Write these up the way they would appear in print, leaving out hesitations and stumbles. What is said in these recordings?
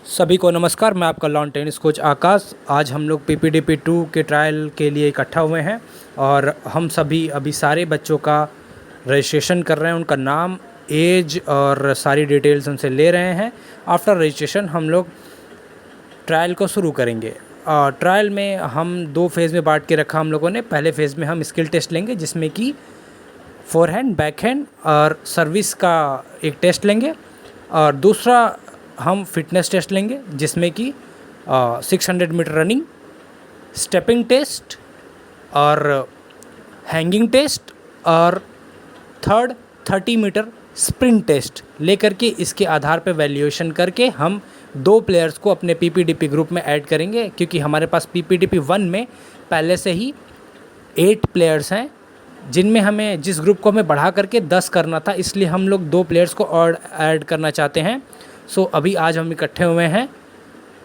सभी को नमस्कार। मैं आपका लॉन टेनिस कोच आकाश। आज हम लोग पीपीडीपी 2 के ट्रायल के लिए इकट्ठा हुए हैं और हम सभी अभी सारे बच्चों का रजिस्ट्रेशन कर रहे हैं। उनका नाम, एज और सारी डिटेल्स उनसे ले रहे हैं। आफ्टर रजिस्ट्रेशन हम लोग ट्रायल को शुरू करेंगे। ट्रायल में हम 2 फेज़ में बांट के रखा हम लोगों ने। पहले फेज़ में हम स्किल टेस्ट लेंगे जिसमें कि फोरहैंड, बैकहैंड और सर्विस का एक टेस्ट लेंगे, और दूसरा हम फिटनेस टेस्ट लेंगे जिसमें कि 600 मीटर रनिंग, स्टेपिंग टेस्ट और हैंगिंग टेस्ट, और थर्ड 30 मीटर स्प्रिंट टेस्ट लेकर के इसके आधार पर वैल्यूएशन करके हम 2 प्लेयर्स को अपने पीपीडीपी ग्रुप में ऐड करेंगे, क्योंकि हमारे पास पीपीडीपी 1 में पहले से ही 8 प्लेयर्स हैं जिनमें हमें जिस ग्रुप को हमें बढ़ा करके 10 करना था, इसलिए हम लोग 2 प्लेयर्स को और ऐड करना चाहते हैं। सो अभी आज हम इकट्ठे हुए हैं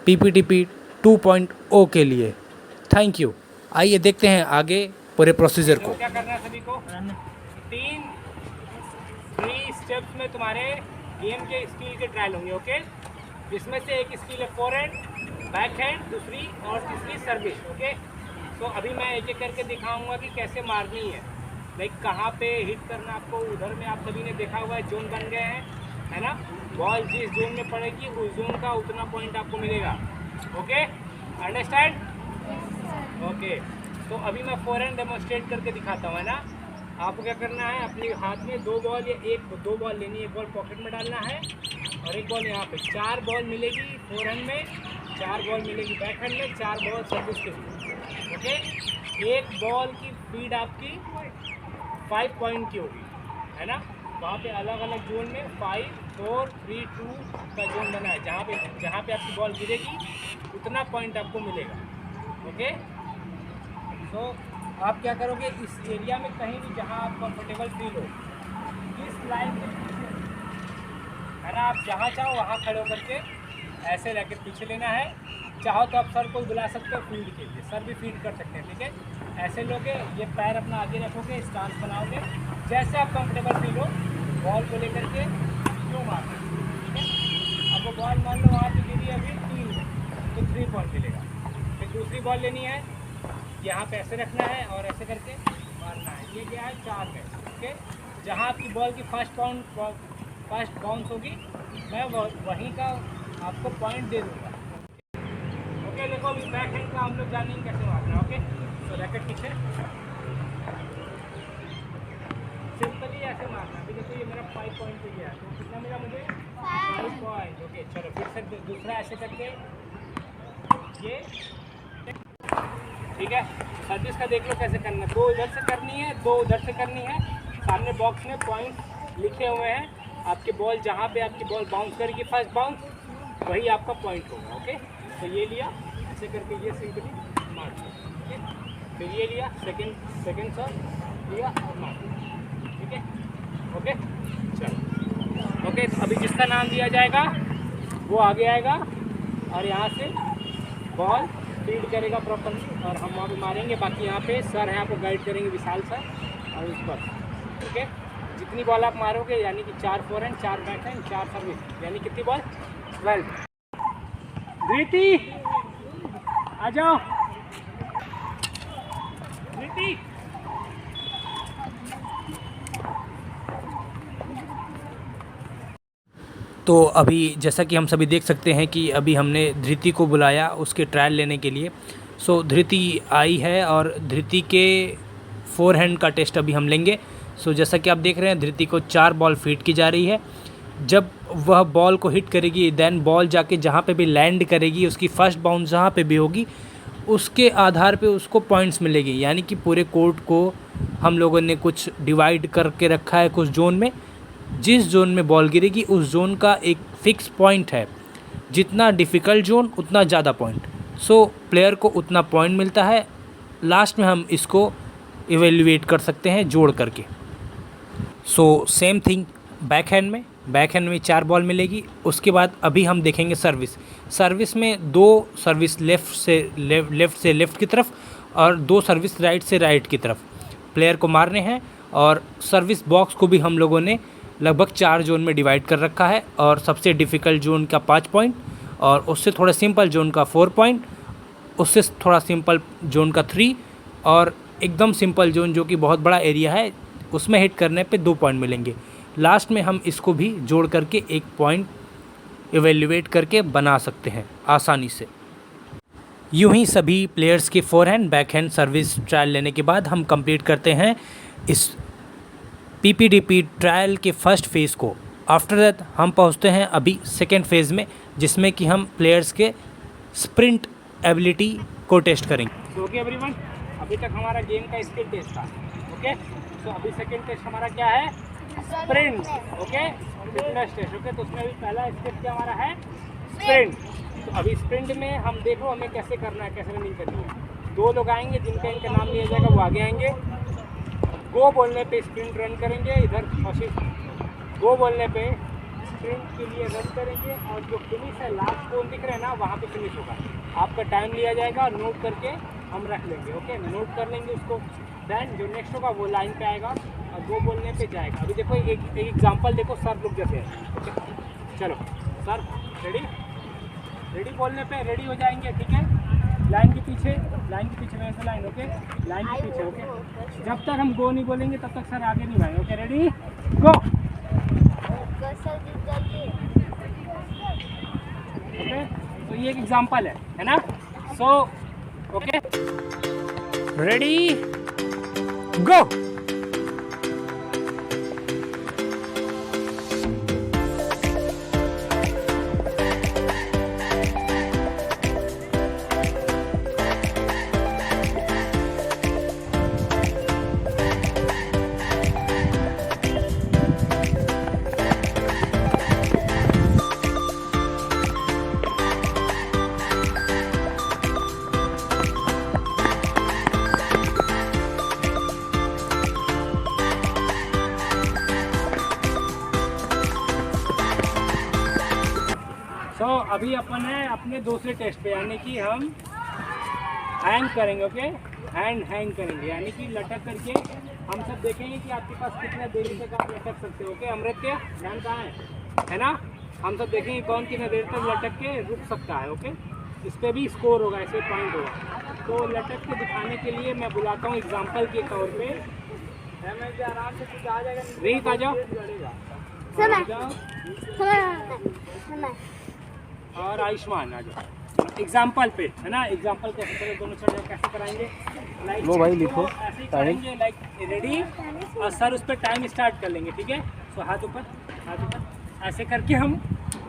पीपीटीपी 2.0 के लिए। Thank you. आइए देखते हैं आगे पूरे प्रोसीजर को। क्या करना है सभी को? 3 स्टेप्स में तुम्हारे गेम के स्किल के ट्रायल होंगे। ओके, जिसमें से एक स्किल है फोरहैंड, बैकहैंड, दूसरी और तीसरी सर्विस। ओके, तो अभी मैं एक एक करके दिखाऊंगा कि कैसे मारनी है, लाइक कहाँ पे हिट करना आपको। उधर में आप सभी ने देखा हुआ है जोन बन गए हैं, है ना। बॉल जिस जोन में पड़ेगी उस जोन का उतना पॉइंट आपको मिलेगा। Okay, understand? ओके, तो अभी मैं फोरहैंड डेमोन्स्ट्रेट करके दिखाता हूँ, है ना। आपको क्या करना है, अपने हाथ में 2 बॉल या 2 बॉल लेनी है। एक बॉल पॉकेट में डालना है और एक बॉल यहाँ पे। 4 बॉल मिलेगी फोरहैंड में, 4 बॉल मिलेगी बैकहैंड में, 4 बॉल सर्विस के लिए। ओके, एक बॉल की स्पीड आपकी 5 पॉइंट की होगी, है ना। वहाँ पे अलग अलग जोन में 5, 4, 3, 2 का जोन बना है। जहाँ पे आपकी बॉल गिरेगी उतना पॉइंट आपको मिलेगा। ओके, तो आप क्या करोगे, इस एरिया में कहीं भी जहाँ आप कंफर्टेबल फील हो, इस लाइन के पीछे, है ना, आप जहाँ चाहो वहाँ खड़े होकर के ऐसे रैकेट पीछे लेना है। चाहो तो आप सर को बुला सकते हो फील्ड के लिए, सर भी फील्ड कर सकते हैं। ठीक है, ऐसे लोगे, ये पैर अपना आगे रखोगे, स्टांस बनाओगे, जैसे आप कंफर्टेबल फील हो बॉल को लेकर के क्यों मारना। ठीक है, अब वो बॉल मान लो वहाँ पे गिरी अभी 3 में, तो 3 पॉइंट मिलेगा। फिर दूसरी बॉल लेनी है, यहाँ पे ऐसे रखना है और ऐसे करके मारना है। ये क्या है, 4 में। ओके, जहाँ आपकी बॉल की फर्स्ट बाउंस होगी, मैं वहीं का आपको पॉइंट दे दूँगा। ओके, देखो अभी बैक हैंड का हम लोग जानेंगे कैसे मारना है। ओके, तो रैकेट पीछे सिंपली ऐसे मारना। अभी देखो ये मेरा 5 पॉइंट पे गया, तो कितना मिला मुझे? 5 पॉइंट। ओके, चलो फिर से दूसरा ऐसे करके ये। ठीक है, सर्विस का देख लो कैसे करना है। 2 इधर से करनी है, 2 उधर से करनी है। सामने बॉक्स में पॉइंट लिखे हुए हैं। आपकी बॉल जहाँ पे आपकी बॉल बाउंस करेगी, फर्स्ट बाउंस, वही आपका पॉइंट होगा। ओके, तो ये लिया, ऐसे करके ये सिंपली मार दिया। ठीक है, फिर ये लिया, सेकेंड शॉट लिया और मार दिया। ठीक है, ओके, चलो। ओके, तो अभी जिसका नाम दिया जाएगा वो आगे आएगा और यहाँ से बॉल फील्ड करेगा प्रॉपरली और हम वहाँ पे मारेंगे। बाकी यहाँ पे सर हैं, आपको गाइड करेंगे, विशाल सर और उस पर। ओके, जितनी बॉल आप मारोगे, यानी कि 4 फोरहैंड, 4 बैकहैंड, 4 सर्विस, यानी कितनी बॉल? 12। धृति आ जाओ, धृति। तो अभी जैसा कि हम सभी देख सकते हैं कि अभी हमने धृति को बुलाया उसके ट्रायल लेने के लिए। सो धृति आई है और धृति के फोरहैंड का टेस्ट अभी हम लेंगे। सो जैसा कि आप देख रहे हैं, धृति को 4 बॉल फीड की जा रही है। जब वह बॉल को हिट करेगी, देन बॉल जाके जहाँ पे भी लैंड करेगी, उसकी फर्स्ट बाउंस जहाँ पे भी होगी, उसके आधार पे उसको पॉइंट्स मिलेगी। यानी कि पूरे कोर्ट को हम लोगों ने कुछ डिवाइड करके रखा है कुछ जोन में। जिस जोन में बॉल गिरेगी उस जोन का एक फ़िक्स पॉइंट है। जितना डिफ़िकल्ट जोन उतना ज़्यादा पॉइंट। सो प्लेयर को उतना पॉइंट मिलता है। लास्ट में हम इसको इवेल्युएट कर सकते हैं जोड़ करके। सो सेम थिंग बैकहैंड में 4 बॉल मिलेगी। उसके बाद अभी हम देखेंगे सर्विस में 2 सर्विस लेफ़्ट से लेफ़्ट की तरफ और 2 सर्विस राइट से राइट की तरफ प्लेयर को मारने हैं। और सर्विस बॉक्स को भी हम लोगों ने लगभग 4 जोन में डिवाइड कर रखा है और सबसे डिफ़िकल्ट जोन का 5 पॉइंट और उससे थोड़ा सिंपल जोन का 4 पॉइंट, उससे थोड़ा सिंपल जोन का 3 और एकदम सिंपल जोन जो कि बहुत बड़ा एरिया है उसमें हिट करने पे 2 पॉइंट मिलेंगे। लास्ट में हम इसको भी जोड़ करके 1 पॉइंट इवेल्युएट करके बना सकते हैं आसानी से। यूं ही सभी प्लेयर्स के फोरहैंड बैकहैंड सर्विस ट्रायल लेने के बाद हम कंप्लीट करते हैं इस पीपीडीपी ट्रायल के फर्स्ट फेज़ को। आफ्टर दैट हम पहुंचते हैं अभी सेकेंड फेज़ में, जिसमें कि हम प्लेयर्स के स्प्रिंट एबिलिटी को टेस्ट करेंगे। ओके एवरीवन, अभी तक हमारा गेम का स्किल टेस्ट था। ओके, तो अभी सेकंड टेस्ट हमारा क्या है? Sprint. Okay, fitness test. Okay, तो उसमें अभी पहला स्टेप क्या हमारा है? स्प्रिंट। तो अभी स्प्रिंट में हम देखो हमें कैसे करना है, कैसे रनिंग करनी है। 2 लोग आएंगे जिनका इनका नाम लिया जाएगा, वो आगे आएंगे। गो बोलने पे स्प्रिंट रन करेंगे, इधर गो बोलने पे स्प्रिंट के लिए रन करेंगे और जो फिनिश है लास्ट कोन दिख रहे हैं ना, वहाँ पे फिनिश होगा। आपका टाइम लिया जाएगा, नोट करके हम रख लेंगे। ओके, नोट कर लेंगे उसको। देन जो नेक्स्ट होगा वो लाइन पे आएगा और गो बोलने पे जाएगा। अभी देखो एक एग्जांपल देखो, सर लोग जैसे हैं। ओके, चलो सर रेडी बोलने पे रेडी हो जाएंगे। ठीक है, लाइन के पीछे वैसे लाइन। ओके, लाइन के पीछे। ओके, जब तक हम गो नहीं बोलेंगे तब तक सर आगे नहीं भाई। ओके, रेडी गो। ओके, तो ये एक एग्जांपल है ना। सो ओके, रेडी गो। तो अभी अपन है अपने दूसरे टेस्ट पे, यानी कि हम हैंग करेंगे। ओके, हैंग करेंगे, यानी कि लटक करके हम सब देखेंगे कि आपके पास कितना देर तक आप लटक सकते हो। ओके, अमृत्य ध्यान कहाँ है ना। हम सब देखेंगे कौन कितना देर तक लटक के रुक सकता है। ओके, इस पर भी स्कोर होगा, ऐसे पॉइंट होगा। तो लटक के दिखाने के लिए मैं बुलाता हूँ एग्जाम्पल के तौर पे। आराम से कुछ आ जाएगा, रीत आ जाओ और आयुष्मान आ जाओ एग्जाम्पल पे, है ना। एग्जाम्पल कैसे करें, दोनों चढ़ कैसे कराएंगे, लाइक लो भाई लिखो, ऐसे ही करेंगे। लाइक रेडी, और सर उस पर टाइम स्टार्ट कर लेंगे। ठीक है, तो हाथ ऊपर ऐसे करके हम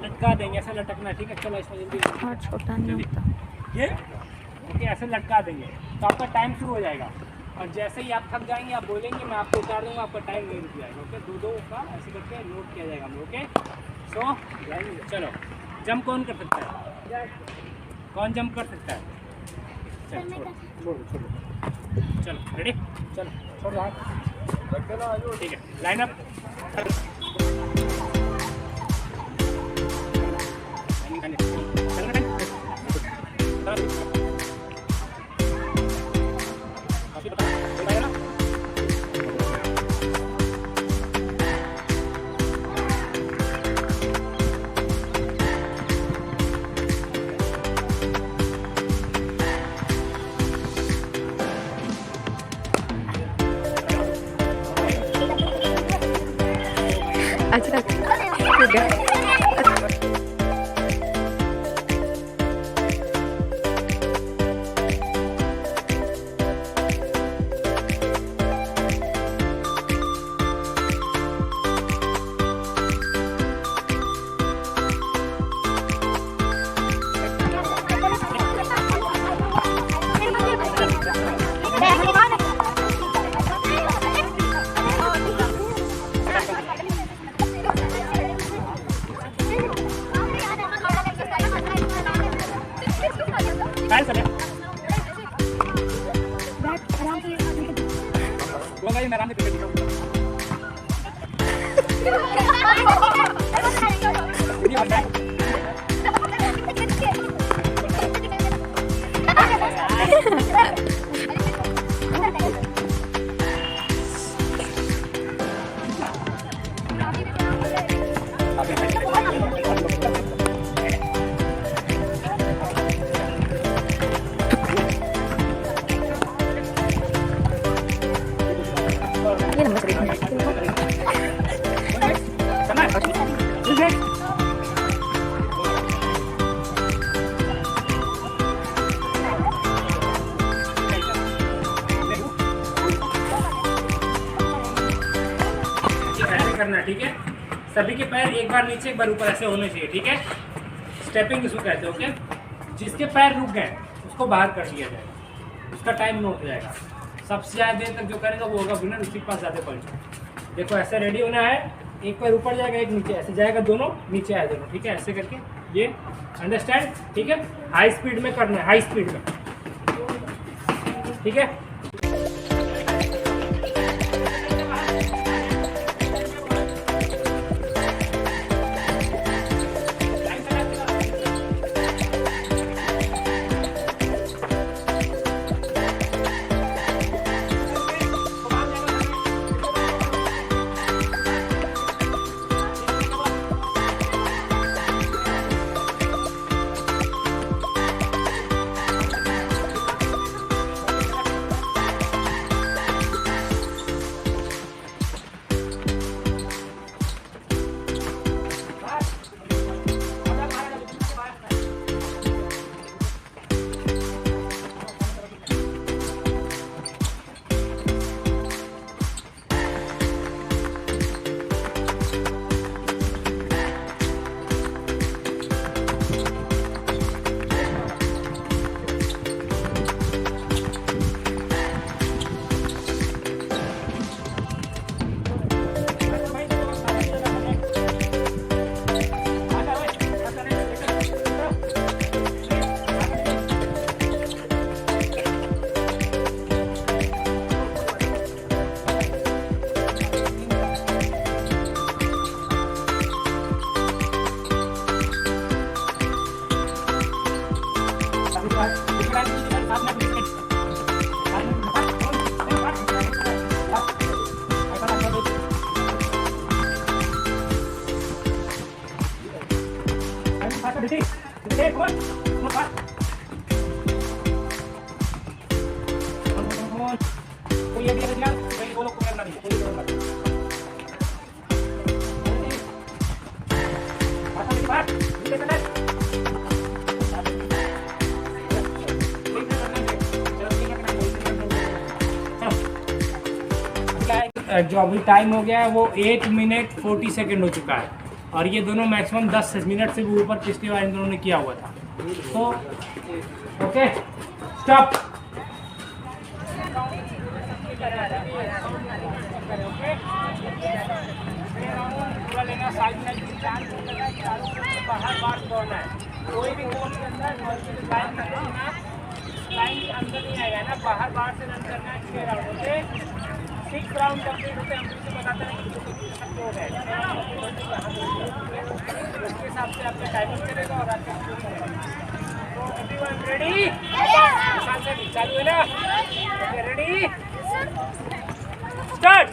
लटका देंगे। ऐसा लटकना, ठीक है। चलो इसमें जल्दी छोटा नहीं होता ये। ओके, ऐसे लटका देंगे तो आपका टाइम शुरू हो जाएगा। और जैसे ही आप थक जाएंगे आप बोलेंगे, मैं आपको उतार दूँगा, आपका टाइम नहीं रुक जाएगा। ओके, दो का ऐसे करके नोट किया जाएगा हम। ओके, सो चलो जंप कौन कर सकता है? कौन जंप कर सकता है? चलो रेडी, चलो छोड़ो हाथ। ठीक है, लाइन अप। अच्छा ठीक है। मैं आराम से सभी के पैर एक बार नीचे एक बार ऊपर ऐसे होने चाहिए, ठीक है। स्टेपिंग इसको कहते हैं, ओके। जिसके पैर रुक गए उसको बाहर कर दिया जाएगा, उसका टाइम नोट हो जाएगा। सबसे ज़्यादा देर तक जो करेगा वो होगा विनर, उसके पास ज़्यादा पॉइंट। देखो ऐसे रेडी होना है, एक पैर ऊपर जाएगा एक नीचे, ऐसे जाएगा दोनों, नीचे आए दोनों, ठीक है। ऐसे करके ये अंडरस्टैंड, ठीक है। हाई स्पीड में करना है, हाई स्पीड में, ठीक है। जो अभी टाइम हो गया है वो 8 मिनट 40 सेकेंड हो चुका है, और ये दोनों मैक्सिमम 10 मिनट से भी ऊपर पिछली बार इन दोनों ने किया हुआ था। तो ओके, स्टॉप। पूरा लेना, साइड में बाहर बार दौड़ना है, कोई भी गोल के अंदर लाइन करना, लाइन के अंदर नहीं आएगा ना, बाहर बाहर से रन करना है। 6 राउंड, ओके। 6 राउंड कंप्लीट होते हैं, हम तुमसे बताते हैं कि हो गए, उसके हिसाब से आपका टाइमिंग करेगा और आपका तो एवरीवन रेडी, चालू है ना, ओके रेडी स्टार्ट।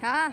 हाँ